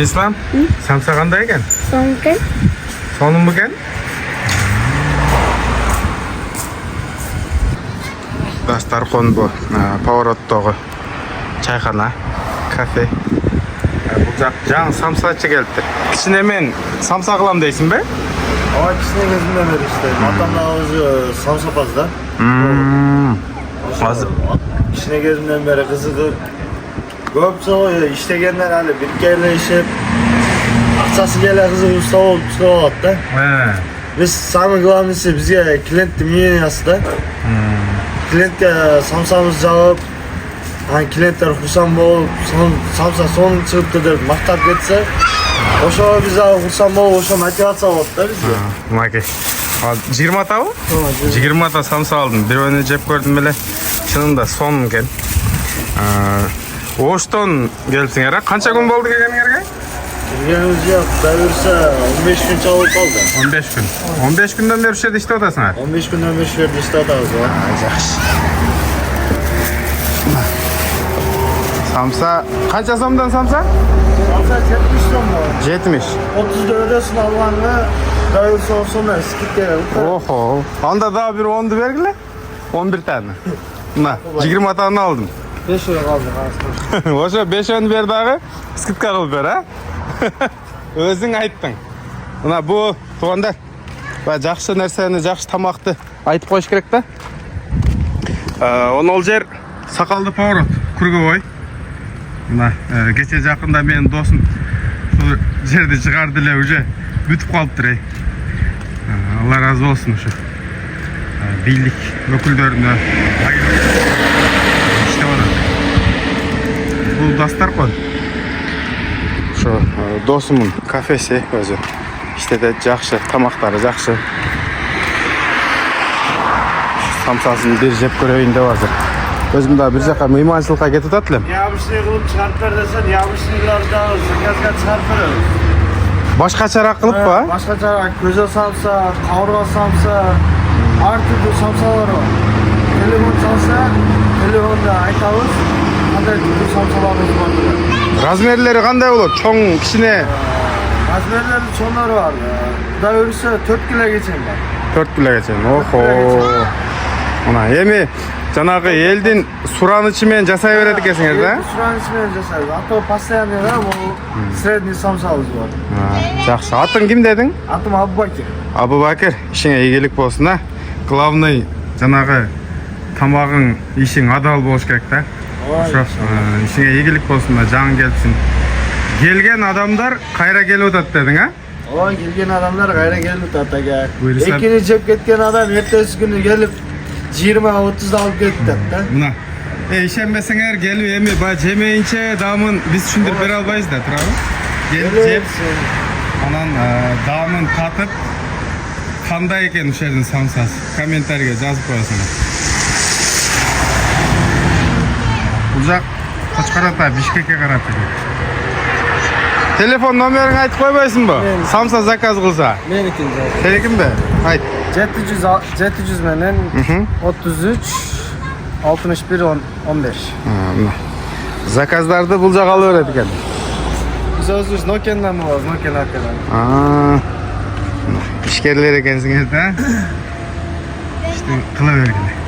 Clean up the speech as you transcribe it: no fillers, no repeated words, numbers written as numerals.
İslam, samsa qanday ekan? So'mkin. Sonum ekan? Dastarxon bu. Pavorotdagi çayxana, kafe. Bu жаңы самсачы келіпті. Кішіне мен самса қылам дейсің бе? Aa kişine gözümden beri işte. Atamla avucu samsapaz da. Hazır. Kişine gözümden beri kızıdır. Köpse o işte gelenler hali bir kere işe akçası gelen kızı usta olup çıkıyor da. Biz sami kılamisi bize klient demeyeni yazdı. Klientke samsamız cevap. Hani klientler hursam olup samsa son çıkıptı der maktap geçse. Oşo bize hursam olup oşo motivasiya oldu da bizge. Макей. 20 ата ғой? 20 ата самса алдым. Біреуіне жеп көрдім біле. Шынында соным екен. Оштон келіпсіңер, қанша күн болды келгеніңерге? Келгеніміз жоқ, дәуірсе 15 күн чабылып қалды. 15 күн. 15 күнден бері жерде істеп отырсыңар? 15 күнден бері жерде істеп отырмыз ғой. Жақсы. Самса, қанша сомдан самса? Samsa 70 сом var. 70. 30'da ödesin almanı, dağılsa olsun eskit gelir. Oho. Anda daha bir 10'du vergile. 11 tane. Mına, 20 tane aldım. 5 euro kaldı aslında. Oşo 5 ön ver dağı, skıtka kılıp ver ha. Özün ayттың. Mına bu tuğanda жақсы нәрсені, жақсы тамақты айтып қойыш керек та. Ол жер сақалды поворот, Круговой. Мына кеше жақында менің досым сол жерді шығарды эле уже бүтүп калыптыр. Алла разы болсын ушу. Бийлик өкүлдөрүнө иштеп атат. Бул Дастаркон. Ошо досумдун кафеси өзү. İşte жакшы, тамактары жакшы. Самсасын бир жеп көрөйүн деп азыр. Өзüm daha bir жака мыйманчылыкка кетип атат элем. Yağmışlığı kılıp çıkartıp ver desen, yağmışlıkları da zakazga çıkartıp veririz. Başkaçarak kılıp ba? Başkaça köze samsa, kavurga samsa, her türlü samsalar var. Telefon çalsa, telefonda aytабыз, qanday türlü samsalarımız var. Razmerleri qanday bolot? Çoң, kичине? Razmerleri çoğunları var. Da örüse 4 kilo geçen var. 4 kilo geçen. Oho. Ona эми жанагы элдин суранычы менен жасай берет экенсиңер да? Суранычы менен жасайбыз. А то постоянный да, бул средний самсабыз бар. Жакшы. Атың ким дедің? Атым Абубакир. Абубакир, ишиңе ийгилик болсун а. Главный жанагы тамагың, ишиң адал болуш керек да. Ошо ишиңе ийгилик болсун да, жаңы келипсиң. Келген адамдар кайра келип атат дедиң а? Ой, келген адамдар кайра келип атат ага. Буйрса- Экини жеп кеткен адам эртеси күнү келип 20-30 алып кетип атат да. Мына. Ишенбесеңер келип эми баягы жемейинче даамын биз түшүндүрүп бере албайбыз да, туурабы? Келип жеп, анан даамын татып, кандай экен ушул жердин самсасы? Комментарийге жазып коесуңар. Бул жак Кочкор ата, Бишкекке карап экен. Телефон номериңди айтып койбойсуңбу? Самса заказ кылса. Меникин да. Сеникимби? Айт. 700 менен 33 61 15. Мына. Заказдарды бул жак алып берет экен. Biz özümüz Nokia'dan mı var? Nokia Nokia'dan. İşkerler ekensiniz de. İşte kılıvergili.